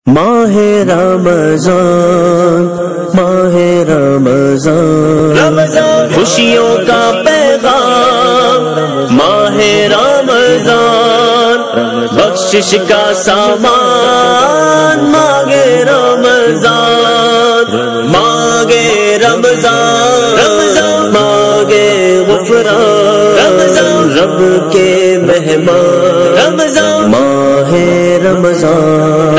ماہ رمضان، ماہ رمضان، خوشیوں کا پیغام، ماہ رمضان، بخشش کا سامان، مانگے رمضان، مانگے رمضان، مانگے غفران، رب کے مہمان، ماہ رمضان۔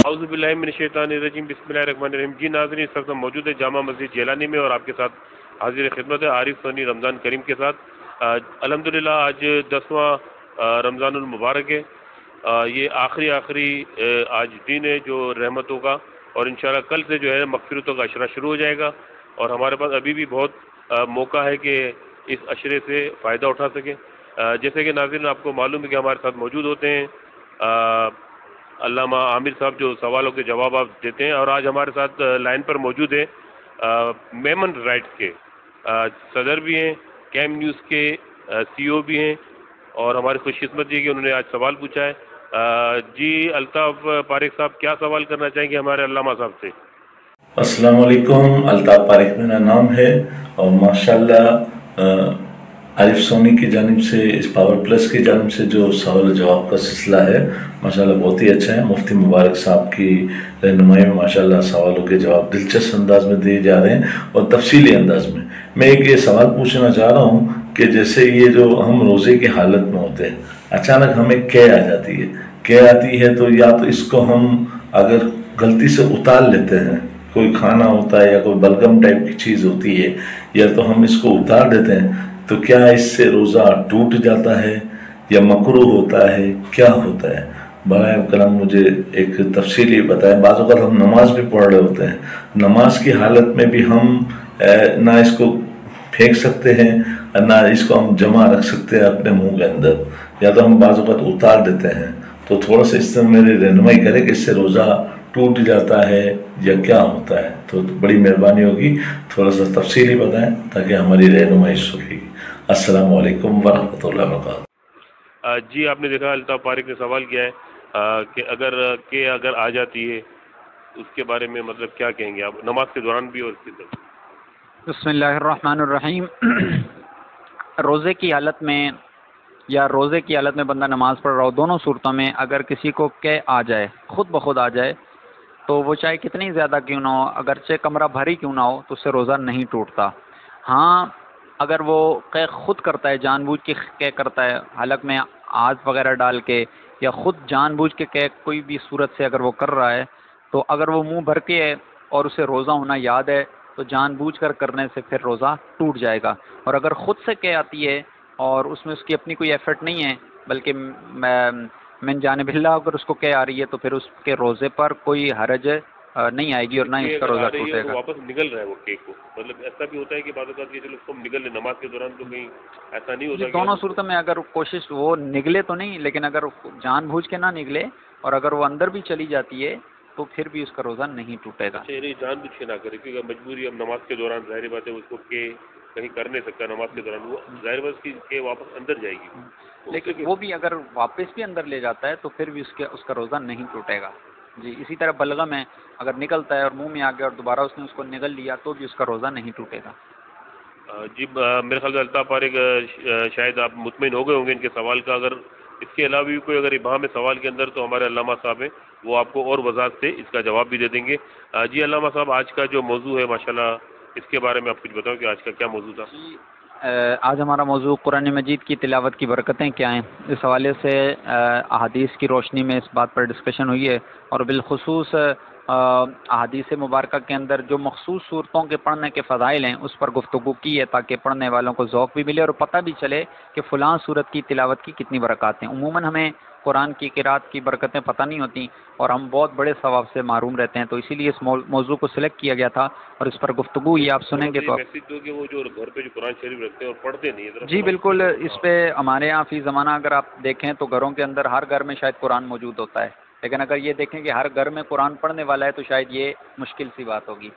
اعوذ باللہ من الشیطان الرجیم، بسم اللہ الرحمن الرحیم۔ جی ناظرین، اس وقت ہم موجود ہے جامع مسجد جیلانی میں اور آپ کے ساتھ حاضر خدمت ہے عارف ثانی رمضان کریم کے ساتھ۔ الحمدللہ آج 10واں رمضان المبارک ہے۔ یہ آخری آج دن ہے جو رحمتوں کا، اور انشاءاللہ کل سے جو ہے مغفرتوں کا عشرہ شروع ہو جائے گا، اور ہمارے پاس ابھی بھی بہت موقع ہے کہ اس عشرے سے فائدہ اٹھا سکیں۔ جیسے کہ ناظرین آپ کو معلوم ہے کہ ہمارے ساتھ موجود ہوتے ہیں علامہ عامر صاحب، جو سوالوں کے جوابات دیتے ہیں، اور آج ہمارے ساتھ لائن پر موجود ہیں میمن رائٹس کے صدر بھی ہیں، کیم نیوز کے سی او بھی ہیں، اور ہماری خوش قسمتی ہے کہ انہوں نے آج سوال پوچھا ہے۔ جی الطاف پاریک صاحب، کیا سوال کرنا چاہیں گے ہمارے علامہ صاحب سے؟ السلام علیکم، الطاف پاریک میرا نام ہے، اور ماشاءاللہ عارف سونی کی جانب سے، اس پاور پلس کی جانب سے جو سوال و جواب کا سلسلہ ہے ماشاءاللہ بہت ہی اچھا ہے۔ مفتی مبارک صاحب کی رہنمائی میں ماشاءاللہ سوالوں کے جواب دلچسپ انداز میں دیے جا رہے ہیں اور تفصیلی انداز میں۔ میں ایک یہ سوال پوچھنا چاہ رہا ہوں کہ جیسے یہ جو ہم روزے کی حالت میں ہوتے ہیں، اچانک ہمیں قے آ جاتی ہے، قے آتی ہے تو یا تو اس کو ہم اگر غلطی سے اتار لیتے ہیں، کوئی کھانا ہوتا ہے یا کوئی بلغم ٹائپ کی چیز ہوتی ہے، یا تو ہم اس کو اتار دیتے ہیں، تو کیا اس سے روزہ ٹوٹ جاتا ہے یا مکروہ ہوتا ہے، کیا ہوتا ہے؟ برائے کرم مجھے ایک تفصیلی بتائیں۔ بعض اوقات ہم نماز بھی پڑھ رہے ہوتے ہیں، نماز کی حالت میں بھی ہم نہ اس کو پھینک سکتے ہیں نہ اس کو ہم جمع رکھ سکتے ہیں اپنے منہ کے اندر، یا تو ہم بعض اوقات اتار دیتے ہیں۔ تو تھوڑا سا اس سے میری رہنمائی کرے کہ اس سے روزہ ٹوٹ جاتا ہے یا کیا ہوتا ہے، تو بڑی مہربانی ہوگی تھوڑا سا تفصیلی بتائیں تاکہ ہماری رہنمائی ہوگی۔ السلام علیکم ورحمۃ اللہ وبرکاتہ۔ جی آپ نے دیکھا الطاف پاریک نے سوال کیا ہے کہ اگر آ جاتی ہے اس کے بارے میں مطلب کیا کہیں گے آپ، نماز کے دوران بھی اور اس کے دوران؟ بسم اللہ الرحمن الرحیم۔ روزے کی حالت میں یا روزے کی حالت میں بندہ نماز پڑھ رہا ہو، دونوں صورتوں میں اگر کسی کو قے آ جائے، خود بخود آ جائے، تو وہ چاہے کتنی زیادہ کیوں نہ ہو، اگرچہ کمرہ بھری کیوں نہ ہو، تو اس سے روزہ نہیں ٹوٹتا۔ ہاں اگر وہ قے خود کرتا ہے، جان بوجھ کے قے کرتا ہے، حلق میں ہاتھ وغیرہ ڈال کے، یا خود جان بوجھ کے قے کوئی بھی صورت سے اگر وہ کر رہا ہے، تو اگر وہ منہ بھر کے ہے اور اسے روزہ ہونا یاد ہے تو جان بوجھ کر کرنے سے پھر روزہ ٹوٹ جائے گا۔ اور اگر خود سے قے آتی ہے اور اس میں اس کی اپنی کوئی ایفرٹ نہیں ہے، بلکہ من جانب اللہ اگر اس کو قے آ رہی ہے، تو پھر اس کے روزے پر کوئی حرج نہیں آئے گی اور نہ اس کا روزہ ٹوٹے گا۔ واپس نکل رہا ہے وہ کیک کو، مطلب ایسا بھی ہوتا ہے کہ بعض اوقات کہ چلو اس کو نکل لے نماز کے دوران، تو کہیں ایسا نہیں ہوتا؟ دونوں صورتوں میں اگر کوشش وہ نگلے تو نہیں، لیکن اگر جان بوجھ کے نہ نگلے اور اگر وہ اندر بھی چلی جاتی ہے تو پھر بھی اس کا روزہ نہیں ٹوٹے گا۔ جان بوجھ کے نہ کرے، کیونکہ مجبوری اب نماز کے دوران ظاہر بات ہے اس کو کہ کہیں کر نہیں سکتا نماز کے دوران، وہ ظاہر بات کی کہ واپس اندر جائے گی، لیکن وہ بھی اگر واپس بھی اندر لے جاتا ہے تو پھر بھی اس کا روزہ نہیں ٹوٹے گا۔ جی اسی طرح بلغم ہے، اگر نکلتا ہے اور منہ میں آ گیا اور دوبارہ اس نے اس کو نگل لیا تو بھی اس کا روزہ نہیں ٹوٹے گا۔ جی میرے خیال سے الطاف پاریک شاید آپ مطمئن ہو گئے ہوں گے ان کے سوال کا۔ اگر اس کے علاوہ بھی کوئی اگر ابہام ہے سوال کے اندر تو ہمارے علامہ صاحب ہیں، وہ آپ کو اور وضاحت سے اس کا جواب بھی دے دیں گے۔ جی علامہ صاحب، آج کا جو موضوع ہے ماشاءاللہ اس کے بارے میں آپ کچھ بتاؤ کہ آج کا کیا موضوع تھا؟ آج ہمارا موضوع قرآن مجید کی تلاوت کی برکتیں کیا ہیں، اس حوالے سے احادیث کی روشنی میں اس بات پر ڈسکشن ہوئی ہے، اور بالخصوص احادیث مبارکہ کے اندر جو مخصوص صورتوں کے پڑھنے کے فضائل ہیں اس پر گفتگو کی ہے، تاکہ پڑھنے والوں کو ذوق بھی ملے اور پتہ بھی چلے کہ فلاں صورت کی تلاوت کی کتنی برکات ہیں۔ عموماً ہمیں قرآن کی قرات کی برکتیں پتہ نہیں ہوتی اور ہم بہت بڑے ثواب سے محروم رہتے ہیں، تو اسی لیے اس موضوع کو سلیکٹ کیا گیا تھا اور اس پر گفتگو ہوئی۔ آپ سنیں گے تو وہ جو گھر پہ جو قرآن شریف رکھتے ہیں اور پڑھتے نہیں ہیں؟ جی بالکل، اس پہ ہمارے یہاں فی زمانہ اگر آپ دیکھیں تو گھروں کے اندر ہر گھر میں شاید قرآن موجود ہوتا ہے، لیکن اگر یہ دیکھیں کہ ہر گھر میں قرآن پڑھنے والا ہے تو شاید یہ مشکل سی بات ہوگی۔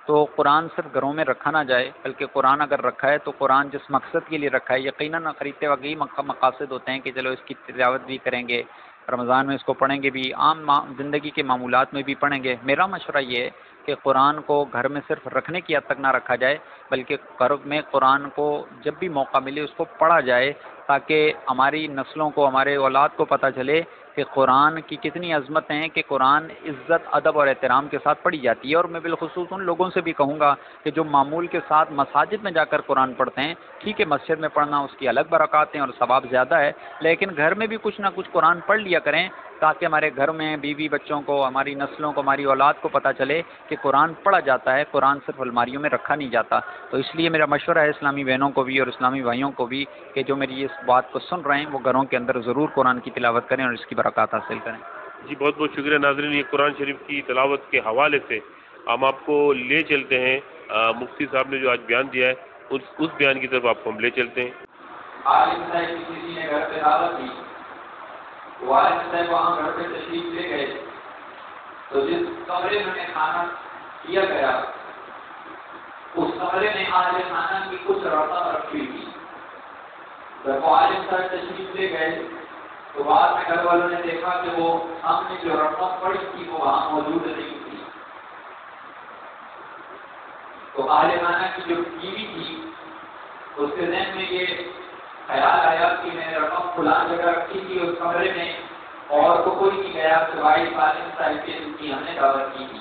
تو قرآن صرف گھروں میں رکھا نہ جائے، بلکہ قرآن اگر رکھا ہے تو قرآن جس مقصد کے لیے رکھا ہے، یقیناً خریدتے وقت یہی مقاصد ہوتے ہیں کہ چلو اس کی تلاوت بھی کریں گے رمضان میں اس کو پڑھیں گے بھی، عام زندگی کے معمولات میں بھی پڑھیں گے۔ میرا مشورہ یہ ہے کہ قرآن کو گھر میں صرف رکھنے کی حد تک نہ رکھا جائے، بلکہ گھر میں قرآن کو جب بھی موقع ملے اس کو پڑھا جائے، تاکہ ہماری نسلوں کو، ہمارے اولاد کو پتہ چلے کہ قرآن کی کتنی عظمت ہیں، کہ قرآن عزت، ادب اور احترام کے ساتھ پڑھی جاتی ہے۔ اور میں بالخصوص ان لوگوں سے بھی کہوں گا کہ جو معمول کے ساتھ مساجد میں جا کر قرآن پڑھتے ہیں، ٹھیک ہے مسجد میں پڑھنا اس کی الگ برکات ہیں اور ثواب زیادہ ہے، لیکن گھر میں بھی کچھ نہ کچھ قرآن پڑھ لیا کریں، تاکہ ہمارے گھر میں بیوی بچوں کو، ہماری نسلوں کو، ہماری اولاد کو پتہ چلے کہ قرآن پڑھا جاتا ہے، قرآن صرف الماریوں میں رکھا نہیں جاتا۔ تو اس لیے میرا مشورہ ہے اسلامی بہنوں کو بھی اور اسلامی بھائیوں کو بھی کہ جو میری اس بات کو سن رہے ہیں وہ گھروں کے اندر ضرور قرآن کی تلاوت کریں اور اس کی برکات حاصل کریں۔ جی بہت بہت شکریہ ناظرین، یہ قرآن شریف کی تلاوت کے حوالے سے ہم آپ کو لے چلتے ہیں، مفتی صاحب نے جو آج بیان دیا ہے اس بیان کی طرف آپ کو ہم لے چلتے ہیں۔ عالم صاحب کی کسی نے گھر پہ دعوت دی، وہ عالم صاحب وہاں گھر پہ تشریف لے گئے، تو جس کمرے میں کھانا کیا گیا اس کمرے میں آج خانہ کی کچھ رقم رکھی تھی۔ جب وہ عالم صاحب تشریف لے گئے تو بعد میں گھر والوں نے دیکھا کہ وہ سامنے جو رقم پڑی تھی وہ وہاں موجود نہیں تھی۔ تو عالم خانہ کی جو بیوی تھی اس کے ذہن میں یہ خیال آیا کہ میں نے رقم فلاں جگہ رکھی تھی اس کمرے میں، اور تو کوئی نہیں گیا سوائے عالم صاحب کے جن کی ہم نے دعوت کی تھی۔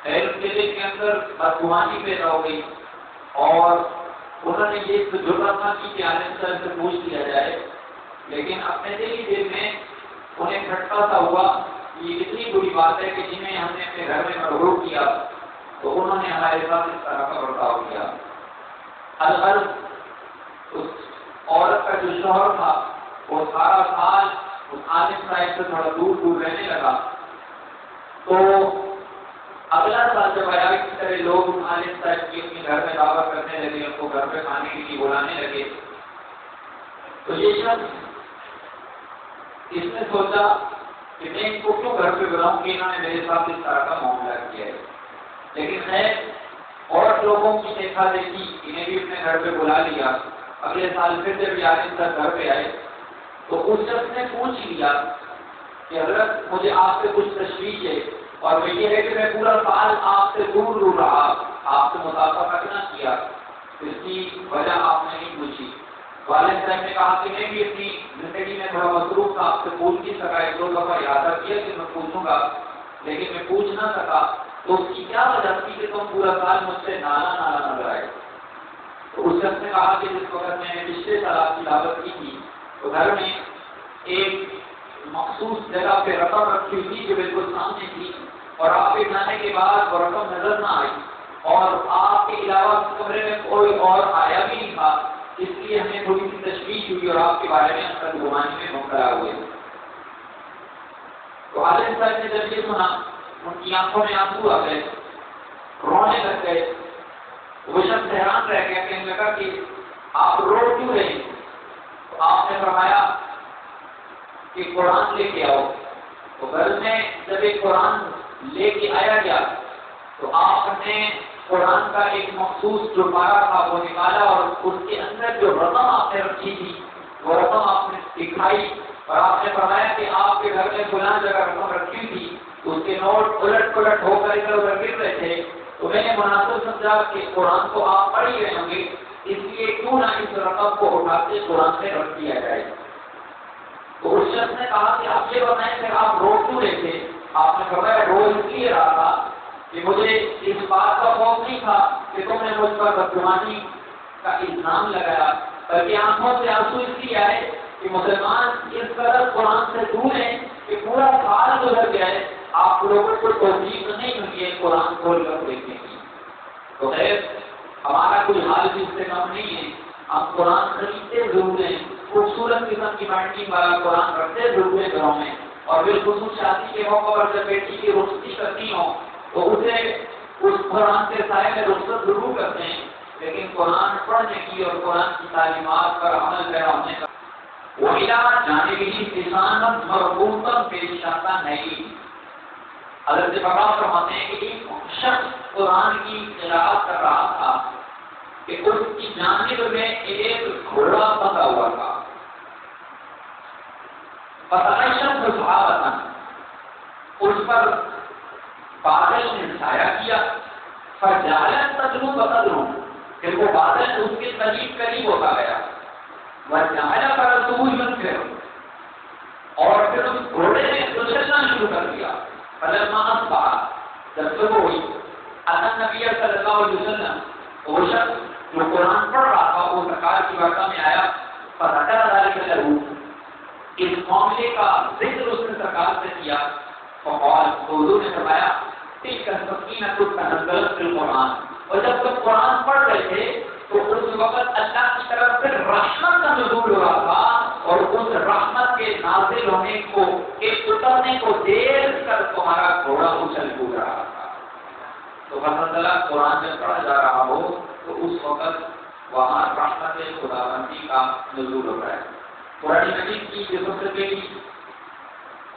خیر اس کے دل کے اندر بدگمانی پیدا ہو گئی اور انہوں نے یہ ضرورت نہ کی کہ عالم صاحب سے پوچھ لیا جائے، لیکن اپنے دل میں انہیں کھٹکا سا ہوا کہ یہ کتنی بری بات ہے کہ جنہیں ہم نے اپنے گھر میں مغرور کیا تو انہوں نے ہمارے ساتھ اس طرح کا برتاؤ کیا۔ الغرض اس عورت کا جو شوہر تھا وہ سارا سال اس عالم صاحب سے تھوڑا دور رہنے لگا، تو اگلا سال جب آیا کی طرح لوگ اس عالم صاحب کی اپنے گھر میں دعوت کرنے لگے، ان کو گھر پہ کھانے کے لیے بلانے لگے، تو یہ شخص اس نے سوچا کہ میں ان کو کیوں گھر پہ بلاؤں کہ انہوں نے میرے ساتھ اس طرح کا معاملہ کیا ہے۔ لیکن خیر اور لوگوں کی دیکھا دیکھی انہیں بھی اپنے گھر پہ بلا لیا۔ اگلے سال پھر جب عالم صاحب گھر پہ آئے تو اس شخص نے پوچھ لیا کہ حضرت مجھے آپ سے کچھ تشویش ہے، اور وہ یہ ہے کہ میں پورا سال آپ سے دور رہا، آپ سے مسافہ تک نہ کیا، اس کی وجہ آپ نے نہیں پوچھی۔ والد صاحب نے کہا کہ میں بھی اپنی زندگی میں تھوڑا مصروف تھا، آپ سے پوچھ نہیں سکا، ایک دو دفعہ ارادہ کیا کہ میں پوچھوں گا لیکن میں پوچھ نہ سکا، تو اس کی کیا وجہ تھی کہ تم پورا سال مجھ سے نالا نظر آئے؟ تو اس شخص نے کہا کہ جس وقت میں نے پچھلے سال آپ کی دعوت کی تھی تو گھر میں ایک مخصوص جگہ پہ رقم رکھی ہوئی تھی جو بالکل سامنے تھی، اور آپ کے جانے کے بعد وہ رقم نظر نہ آئی، اور آپ کے علاوہ کمرے میں کوئی اور آیا بھی نہیں تھا، اس لیے ہمیں تھوڑی سی تشویش ہوئی اور آپ کے بارے میں بدگمانی میں مبتلا ہوئے۔ تو عالم صاحب نے جب یہ سنا ان کی آنکھوں میں آنسو آ گئے، رونے لگ گئے۔ وہ شخص حیران رہ گیا، کہنے لگا کہ آپ رو کیوں رہے؟ تو آپ نے فرمایا کہ قرآن لے کے آؤ۔ تو گھر میں جب ایک قرآن لے کے آیا گیا تو آپ نے قرآن کا ایک مخصوص جو پارہ تھا وہ نکالا، اور اس کے اندر جو رقم آپ نے رکھی تھی وہ رقم آپ نے دکھائی، اور آپ نے فرمایا کہ آپ کے گھر میں فلاں جگہ رقم رکھی تھی، تو اس کے نوٹ الٹ پلٹ ہو کر ادھر ادھر گر رہے تھے، تو میں نے مناسب سمجھا کہ قرآن کو آپ پڑھ ہی رہے ہوں گے، اس لیے کیوں نہ اس رقم کو اٹھا کے قرآن میں رکھ دیا جائے۔ تو اس شخص نے کہا کہ آپ یہ بتائیں کہ آپ رو کیوں رہے تھے؟ آپ نے فرمایا رو اس لیے رہا تھا کہ مجھے اس بات کا خوف نہیں تھا کہ تم نے مجھ پر بدگمانی کا الزام لگایا، بلکہ آنکھوں سے آنسو اس لیے آئے کہ مسلمان اس قدر قرآن سے دور ہیں کہ پورا سال گزر گیا ہے، آپ لوگوں کو توفیق نہیں ہوئی ہے قرآن کھول کر دیکھنے کی۔ تو خیر ہمارا کوئی حال بھی اس سے کم نہیں ہے، ہم قرآن خریدتے ضرور ہیں، خوبصورت قسم کی بائنڈنگ والا قرآن رکھتے ضرور ہیں گھروں میں، اور بالخصوص شادی کے موقع پر جب بیٹی کی رخصتی کرتی ہوں تو اسے اس قرآن کے سائے میں رخصت ضرور کرتے ہیں، لیکن قرآن پڑھنے کی اور قرآن کی تعلیمات پر عمل پیرا ہونے کا وَإِلَىٰ جَانِبِهِ لِسَانًا مَرْبُوطًا پیش آتا نہیں۔ حضرت بقا فرماتے ہیں کہ ایک شخص قرآن کی قراءت کر رہا تھا کہ اس کی جانب میں ایک گھوڑا بندھا ہوا تھا۔ فتعشت صحابہ، اس پر بادل نے سایہ کیا، فجعلت تدنو بقدروں، پھر وہ بادل اس کے قریب قریب ہوتا گیا، وجعل فرسہ ينفر، اور پھر اس گھوڑے نے اچھلنا شروع کر دیا، فلما اصبح، جب صبح ہوئی، ان نبی صلی اللہ علیہ وسلم، وہ شخص جو قرآن پڑھ رہا تھا وہ سرکار کی بارگاہ میں آیا، فذکر ذلک لہ، اس معاملے کا ذکر اس نے سرکار سے کیا، فقال، حضور نے فرمایا، تلک السکینۃ تنزلت فی القرآن، اور جب تم قرآن پڑھ رہے تھے تو اس وقت اللہ کی طرف سے رحمت کا نزول ہو رہا تھا، اور اس رحمت کے نازل ہونے کو، کے اترنے کو دیکھ کر تمہارا گھوڑا اچھل کود رہا تھا۔ تو مثلا قرآن جب پڑھا جا رہا ہو تو اس وقت وہاں رحمت خداوندی کا نزول ہو رہا ہے۔ قرآن مجید کی جو سب سے پہلی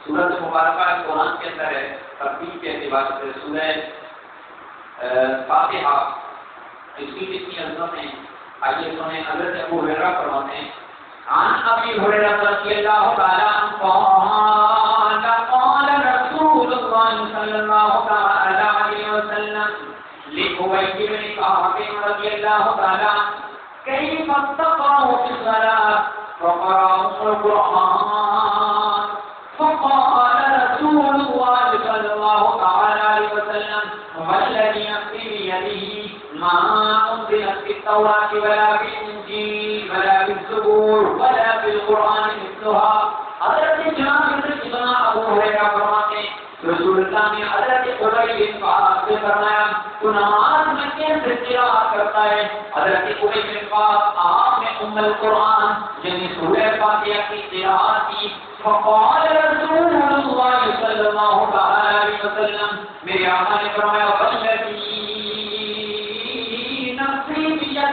سورت مبارکہ قرآن کے اندر ہے، ترتیب کے اعتبار سے سورہ فاتحہ، اس کی کتنی عظمت ہے، آئیے سنیں۔ حضرت ابو ہریرہ فرماتے ہیں، عن ابی ہریرہ رضی اللہ تعالی عنہ قال قال رسول اللہ صلی اللہ تعالی علیہ وسلم لأبي بن كعب رضی اللہ تعالی عنہ كيف تقرأ في الصلاة؟ فقرأ القرآن، فقال رسول الله صلى الله تعالى عليه وسلم والذي نفسي بيده ما أنزلت في التوراة ولا في الإنجيل ولا في الزبور ولا في القرآن مثلها۔ حضرت جناب ابن ابو ہریرہ فرماتے ہیں رسول اللہ نے حضرت ابی بن کعب سے فرمایا تو نماز میں کیسے قرات کرتا ہے؟ حضرت ابی بن کعب آپ نے ام القرآن یعنی سورہ فاتحہ کی قرات کی۔ فقال رسول اللہ صلی اللہ علیہ وسلم، میرے آقا نے فرمایا والذی نفسی بیدہ،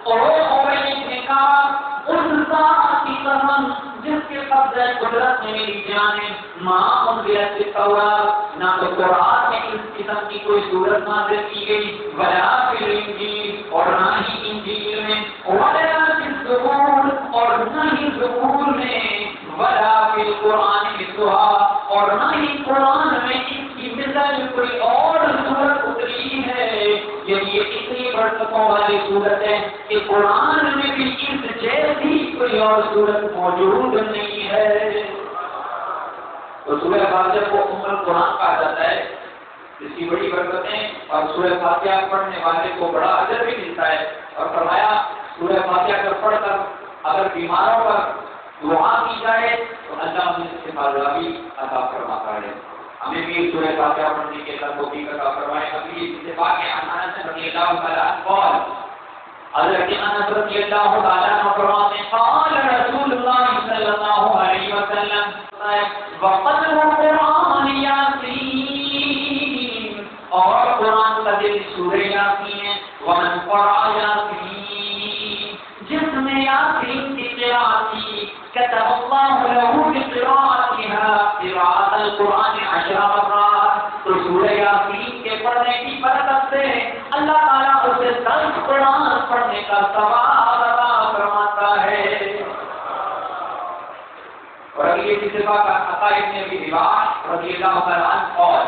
اور ابی بن کعب اس ذات کی قسم جس کے قبضہ قدرت میں میری جان ہے، ماں انزلت التوراۃ، نہ تو قرآن میں اس قسم کی کوئی صورت نازل کی گئی، ولا فی الانجیل، اور نہ ہی انجیل میں، ولا فی الزبور، اور نہ ہی زبور میں، ولا فی القرآن مثلها، اور نہ ہی قرآن میں اس کی مثل کوئی اور صورت اتری ہے۔ یعنی یہ اتنی برکتوں والی صورت ہے کہ قرآن میں بھی اس جیسی کوئی اور صورت موجود نہیں ہے۔ تو سورہ فاتحہ کو ام القرآن کہا جاتا ہے، اس کی بڑی برکتیں، اور سورہ فاتحہ پڑھنے والے کو بڑا اجر بھی ملتا ہے۔ اور فرمایا سورہ فاتحہ کر پڑھ کر اگر بیماروں پر دعا کی جائے تو اللہ انہیں استفادہ بھی عطا فرماتا ہے۔ ہمیں بھی سورہ فاتحہ پڑھنے کے اللہ توفیق عطا فرمائے۔ ابھی اتفاق انس رضی اللہ تعالیٰ عنہ قال، حضرت انس رضی اللہ تعالیٰ عنہ فرماتے ہیں قال رسول اللہ صلی اللہ علیہ وسلم وقدر القرآن یاسین، اور قرآن کا دل سورہ یاسین ہے، ومن قرأ یاسین، جس نے یاسین کی قرأت کی كتب الله له بقراءتها قراءة القرآن 10 مرات، تو سورہ یاسین کے پڑھنے کی برکت سے اللہ تعالیٰ اسے 10 قرآن پڑھنے کا ثواب عطا فرماتا ہے۔ اور اگلی صفہ کا عطا ابن ابی رباح رضی اللہ تعالیٰ عنہ قال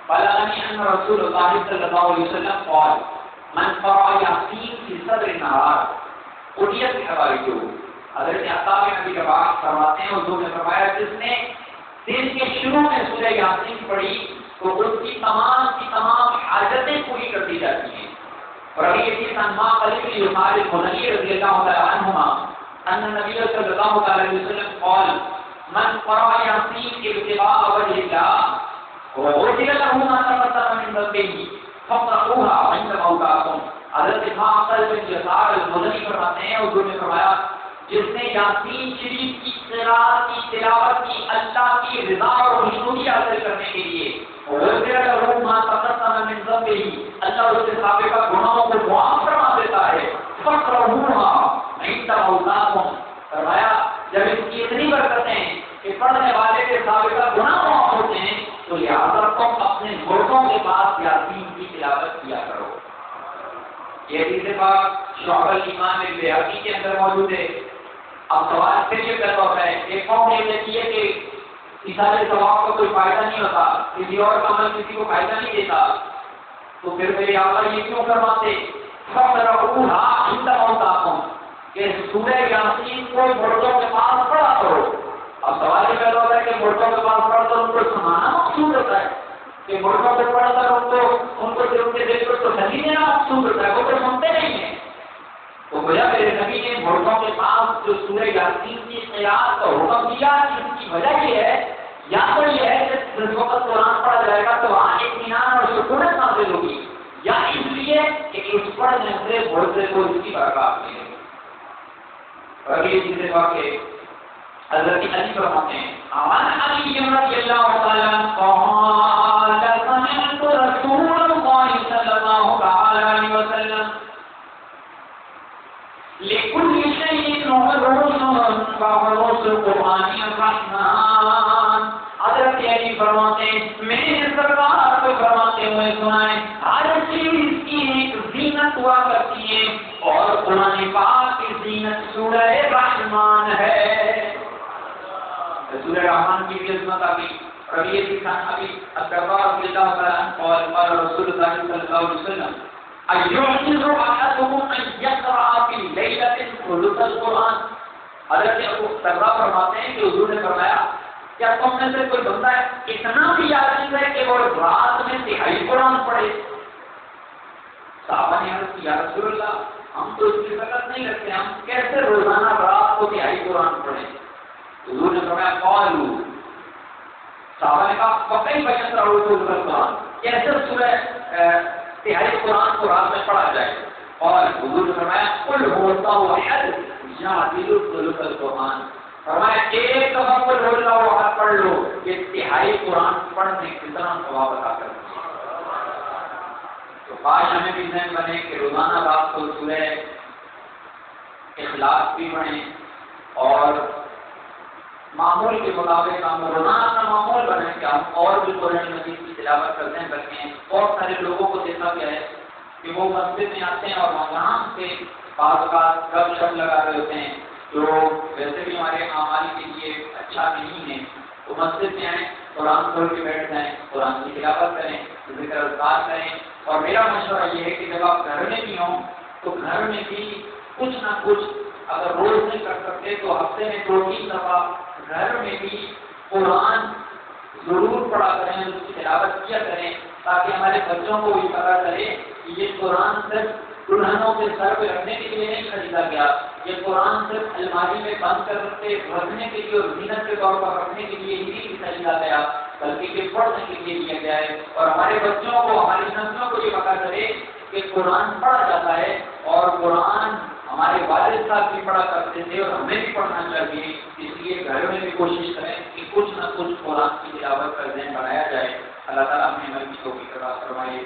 بلغني ان رسول اللہ صلی اللہ علیہ وسلم قال من قرأ یاسین فی صدر النہار اٹیت بحوائجہ۔ حضرت عطا بن ابی رباح فرماتے ہیں حضور نے فرمایا جس نے دن کے شروع میں سورہ یاسین پڑھی تو اس کی تمام حاجتیں پوری کر دی جاتی ہیں۔ اور ابھی اسی سنما قلیب یسار الخدری رضی اللہ تعالیٰ عنہما ان نبی صلی اللہ علیہ وسلم قال من قرأ یاسین ابتغاء وجہ اللہ وغفر له ما تقدم من ذنبه فاقرؤوها عند موتاکم۔ حضرت امام قلیب یسار الخدری فرماتے ہیں حضور نے فرمایا جس نے یاسین شریف کی قرات کی تلاوت کی اللہ کی رضا اور خوشنودی حاصل کرنے کے لیے، وغفر ما تقدم من ذنبه، اللہ اس کے سابقہ گناہوں کو معاف فرما دیتا ہے، فاقرؤوها عند موتاکم۔ فرمایا جب اس کی اتنی برکتیں کہ پڑھنے والے کے سابقہ گناہ معاف ہوتے ہیں تو لہٰذا تم اپنے مردوں کے پاس یاسین کی تلاوت کیا کرو۔ یہ حدیث پاک شعب الایمان البیہقی کے اندر موجود ہے۔ اب سوال پھر یہ پیدا ہوتا ہے، ایک قوم یہ کہتی ہے کہ اشارے ثواب کا کوئی فائدہ نہیں ہوتا، کسی اور کا عمل کسی کو فائدہ نہیں دیتا، تو پھر میرے آقا یہ کیوں فرماتے فَقْرَؤُوهَا عِنْدَ مَوْتِكُمْ کہ سورہ یاسین کو مردوں کے پاس پڑھا کرو۔ اب سوال یہ پیدا ہوتا ہے کہ مردوں کے پاس پڑھ کر ان کو سنانا مقصود ہوتا ہے کہ مردوں کو پڑھ کر ان کو صرف کے دل کو تسلی دینا مقصود ہوتا ہے، وہ تو سنتے نہیں ہیں۔ تو گویا میرے نبی نے مردوں کے پاس جو سورہ یاسین کی قراءت کا حکم دیا، اس کی وجہ یہ ہے یا تو یہ ہے کہ جس وقت قرآن پڑھا جائے گا تو وہاں اطمینان اور سکونت حاصل ہوگی، یا اس لیے کہ اس پڑھنے سے مردے کو اس کی برکات ملے گی۔ اگلی چیزیں واقع حضرت علی فرماتے ہیں عن علی رضی اللہ تعالی عنہ قال سمعت رسول اللہ صلی اللہ علیہ وسلم لكل شيء عروس وعروس القرآن الرحمن۔ حضرت علی فرماتے ہیں میں نے سرکار کو فرماتے ہوئے سنا ہے ہر چیز کی ایک زینت ہوا کرتی ہے اور قرآن پاک کی زینت سورہ رحمان ہے۔ سورہ رحمان کی بھی عظمت آ گئی۔ ربیع کی خان ابھی الدربار رضی اللہ تعالیٰ عنہ قال رسول اللہ صلی اللہ علیہ وسلم ايعجز احدكم ان يقرأ في ليلة ثلث القرآن۔ حضرت ابو دربار فرماتے ہیں کہ حضور نے فرمایا کیا تم میں سے کوئی بندہ ہے اتنا بھی عاجز ہے کہ وہ رات میں تہائی قرآن پڑھے؟ صحابہ نے عرض کی یا رسول اللہ ہم تو اس کی طاقت نہیں رکھتے، ہم کیسے روزانہ رات کو تہائی قرآن پڑھیں؟ حضور نے فرمایا قالوا، صحابہ نے کہا وکیف یقرأ ثلث القرآن، کیسے سورہ تہائی قرآن کو رات میں پڑھا جائے؟ اور حضور نے فرمایا قل هو الله احد یعدل ثلث القرآن، فرمایا ایک دفعہ قل هو الله احد پڑھ لو کہ تہائی قرآن پڑھنے کتنا ثواب عطا کرتا ہے۔ تو کاش ہمیں بھی ذہن بنے کہ روزانہ رات کو سورہ اخلاص بھی پڑھیں اور معمول کے مطابق ہم روزانہ اپنا معمول بنائیں کہ ہم اور بھی قرآن مجید کی تلاوت کرتے ہیں، بلکہ بہت سارے لوگوں کو دیکھا گیا ہے کہ وہ مسجد میں آتے ہیں اور وہاں سے بعض اوقات گپ شپ لگا رہے ہوتے ہیں جو ویسے بھی ہمارے اعمال کے لیے اچھا نہیں ہے۔ تو مسجد میں آئیں، قرآن کھول کے بیٹھ جائیں، قرآن کی تلاوت کریں، ذکر اذکار کریں، اور میرا مشورہ یہ ہے کہ جب آپ گھر میں بھی ہوں تو گھر میں بھی کچھ نہ کچھ اگر روز نہیں کر سکتے تو ہفتے میں 2-3 دفعہ گھر میں بھی قرآن ضرور پڑھا کریں، اس کی تلاوت کیا کریں، تاکہ ہمارے بچوں کو بھی پتہ چلے کہ یہ قرآن صرف دلہنوں کے سر پہ رکھنے کے لیے نہیں خریدا گیا، یہ قرآن صرف الماری میں بند کر کے رکھنے کے لیے اور زینت کے طور پر رکھنے کے لیے ہی نہیں خریدا گیا، بلکہ یہ پڑھنے کے لیے لیا گیا ہے، اور ہمارے بچوں کو ہماری نسلوں کو یہ پتہ چلے کہ قرآن پڑھا جاتا ہے، اور قرآن ہمارے والد صاحب بھی پڑھا کرتے تھے اور ہمیں بھی پڑھنا چاہیے۔ اس لیے گھر میں بھی کوشش کریں کہ کچھ نہ کچھ قرآن کی تلاوت کا ذہن بنایا جائے۔ اللہ تعالیٰ ہمیں ہماری توفیق عطا فرمائے۔